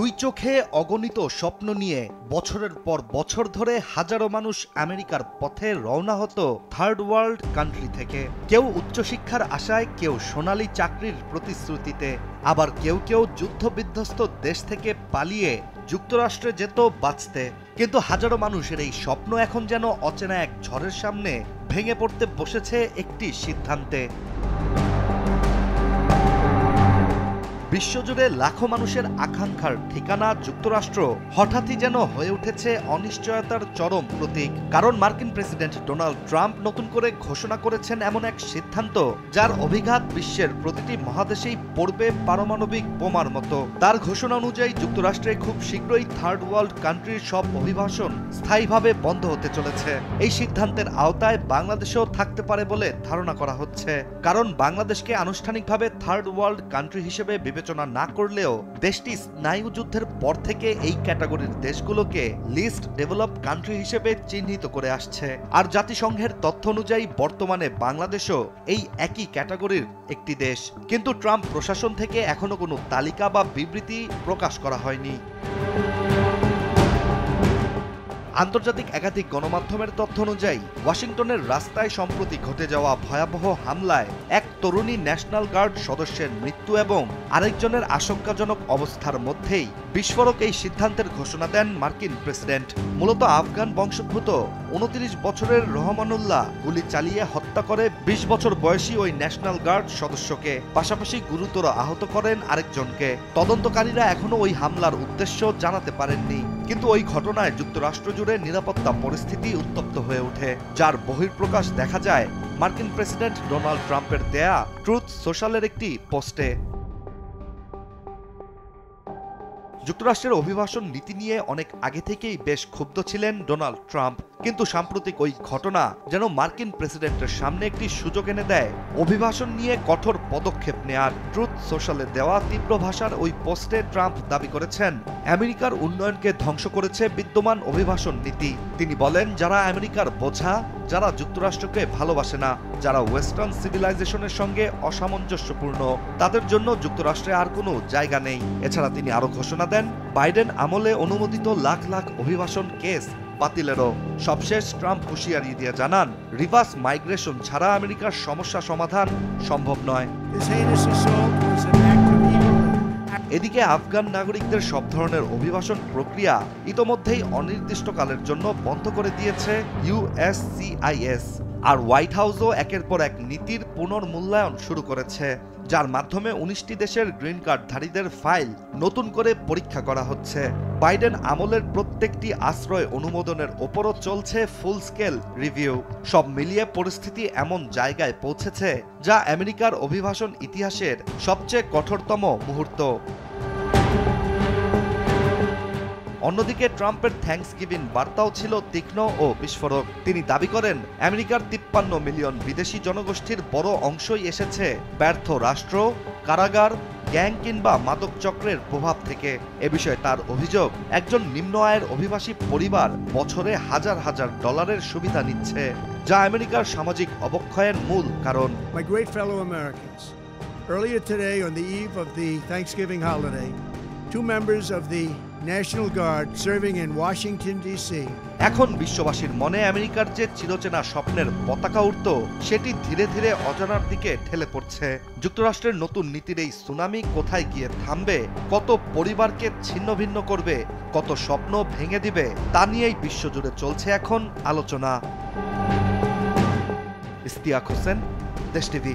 দুই চোখে অগণিত স্বপ্ন নিয়ে বছরের পর বছর ধরে হাজারো মানুষ আমেরিকার পথে রওনা হতো থার্ড ওয়ার্ল্ড কান্ট্রি থেকে। কেউ উচ্চশিক্ষার আশায়, কেউ সোনালী চাকরির প্রতিশ্রুতিতে, আবার কেউ কেউ যুদ্ধবিধ্বস্ত দেশ থেকে পালিয়ে যুক্তরাষ্ট্রে যেত বাঁচতে। কিন্তু হাজারো মানুষের এই স্বপ্ন এখন যেন অচেনা এক ঝড়ের সামনে ভেঙে পড়তে বসেছে একটি সিদ্ধান্তে। বিশ্বজুড়ে লাখো মানুষের আকাঙ্ক্ষার ঠিকানা যুক্তরাষ্ট্র হঠাৎই যেন হয়ে উঠেছে অনিশ্চয়তার চরম প্রতীক। কারণ মার্কিন প্রেসিডেন্ট ডোনাল্ড ট্রাম্প নতুন করে ঘোষণা করেছেন এমন এক সিদ্ধান্ত, যার অভিঘাত বিশ্বের প্রতিটি মহাদেশেই পড়বে পারমাণবিক বোমার মতো। তার ঘোষণা অনুযায়ী যুক্তরাষ্ট্রে খুব শীঘ্রই থার্ড ওয়ার্ল্ড কান্ট্রির সব অভিবাসন স্থায়ীভাবে বন্ধ হতে চলেছে। এই সিদ্ধান্তের আওতায় বাংলাদেশেও থাকতে পারে বলে ধারণা করা হচ্ছে। কারণ বাংলাদেশকে আনুষ্ঠানিকভাবে থার্ড ওয়ার্ল্ড কান্ট্রি হিসেবে বিবেচনা না করলেও দেশটি স্নায়ুযুদ্ধের পর থেকে এই ক্যাটাগরির দেশগুলোকে লিস্ট ডেভেলপড কান্ট্রি হিসেবে চিহ্নিত করে আসছে। আর জাতিসংঘের তথ্য অনুযায়ী বর্তমানে বাংলাদেশও এই একই ক্যাটাগরির একটি দেশ। কিন্তু ট্রাম্প প্রশাসন থেকে এখনো কোনো তালিকা বা বিবৃতি প্রকাশ করা হয়নি। আন্তর্জাতিক একাধিক গণমাধ্যমের তথ্য অনুযায়ী ওয়াশিংটনের রাস্তায় সম্প্রতি ঘটে যাওয়া ভয়াবহ হামলায় এক তরুণী ন্যাশনাল গার্ড সদস্যের মৃত্যু এবং আরেকজনের আশঙ্কাজনক অবস্থার মধ্যেই বিস্ফোরক এই সিদ্ধান্তের ঘোষণা দেন মার্কিন প্রেসিডেন্ট। মূলত আফগান বংশোদ্ভূত 29 বছরের রহমানুল্লাহ গুলি চালিয়ে হত্যা করে 20 বছর বয়সী ওই ন্যাশনাল গার্ড সদস্যকে, পাশাপাশি গুরুতর আহত করেন আরেকজনকে। তদন্তকারীরা এখনো ওই হামলার উদ্দেশ্য জানাতে পারেননি। কিন্তু ওই ঘটনায় যুক্তরাষ্ট্র জুড়ে নিরাপত্তা পরিস্থিতি উত্তপ্ত হয়ে ওঠে, যার বহিঃপ্রকাশ দেখা যায় মার্কিন প্রেসিডেন্ট ডোনাল্ড ট্রাম্পের দেয়া ট্রুথ সোশ্যালের একটি পোস্টে। যুক্তরাষ্ট্রের অভিবাসন নীতি নিয়ে অনেক আগে থেকেই বেশ ক্ষুব্ধ ছিলেন ডোনাল্ড ট্রাম্প। কিন্তু সাম্প্রতিক ওই ঘটনা যেন মার্কিন প্রেসিডেন্টের সামনে একটি সুযোগ এনে দেয় অভিবাসন নিয়ে কঠোর পদক্ষেপ নেয়ার। ট্রুথ সোশ্যালে দেওয়া তীব্র ভাষার ওই পোস্টে ট্রাম্প দাবি করেছেন, আমেরিকার উন্নয়নকে ধ্বংস করেছে বিদ্যমান অভিবাসন নীতি। তিনি বলেন, যারা আমেরিকার বোঝা, যারা যুক্তরাষ্ট্রকে ভালোবাসে না, যারা ওয়েস্টার্ন সিভিলাইজেশনের সঙ্গে অসামঞ্জস্যপূর্ণ, তাদের জন্য যুক্তরাষ্ট্রে আর কোনো জায়গা নেই। এছাড়া তিনি আরো ঘোষণা দেন, বাইডেন আমলে অনুমোদিত লাখ লাখ অভিবাসন কেস বাতিলেরও। সবশেষ ট্রাম্প হুঁশিয়ারি দিয়ে জানান, রিভার্স মাইগ্রেশন ছাড়া আমেরিকার সমস্যা সমাধান সম্ভব নয়। এদিকে আফগান নাগরিকদের সব ধরনের অভিবাসন প্রক্রিয়া ইতোমধ্যেই অনির্দিষ্টকালের জন্য বন্ধ করে দিয়েছে ইউএসসিআইএস। আর হোয়াইট হাউসও একের পর এক নীতির পুনর্মূল্যায়ন শুরু করেছে, যার মাধ্যমে 19টি দেশের গ্রিন কার্ডধারীদের ফাইল নতুন করে পরীক্ষা করা হচ্ছে। বাইডেন আমলের প্রত্যেকটি আশ্রয় অনুমোদনের ওপরও চলছে ফুল স্কেল রিভিউ। সব মিলিয়ে পরিস্থিতি এমন জায়গায় পৌঁছেছে যা আমেরিকার অভিবাসন ইতিহাসের সবচেয়ে কঠোরতম মুহূর্ত। অন্যদিকে ট্রাম্পের থ্যাঙ্কসগিভিং বার্তাও ছিল তীক্ষ্ণ ও বিস্ফোরক। তিনি দাবি করেন, আমেরিকার 53 মিলিয়ন বিদেশি জনগোষ্ঠীর বড় অংশই এসেছে ব্যর্থ রাষ্ট্র, কারাগার, গ্যাং কিংবা মাদক চক্রের প্রভাব থেকে। এ বিষয়ে তার অভিযোগ, একজন নিম্ন আয়ের অভিবাসী পরিবার বছরে হাজার হাজার ডলারের সুবিধা নিচ্ছে, যা আমেরিকার সামাজিক অবক্ষয়ের মূল কারণ। My great fellow Americans, earlier today on the eve of the Thanksgiving holiday, 2 members of the National Guard serving in Washington, D.C. এখন বিশ্ববাসীর মনে আমেরিকার যে চিরচেনা স্বপ্নের পতাকা উঠত, সেটি ধীরে ধীরে অজানার দিকে ঠেলে পড়ছে। যুক্তরাষ্ট্রের নতুন নীতির এই সুনামি কোথায় গিয়ে থামবে, কত পরিবারকে ছিন্ন ভিন্ন করবে, কত স্বপ্ন ভেঙে দিবে, তা নিয়েই বিশ্বজুড়ে চলছে এখন আলোচনা। ইশতিয়াক হোসেন, দেশ টিভি।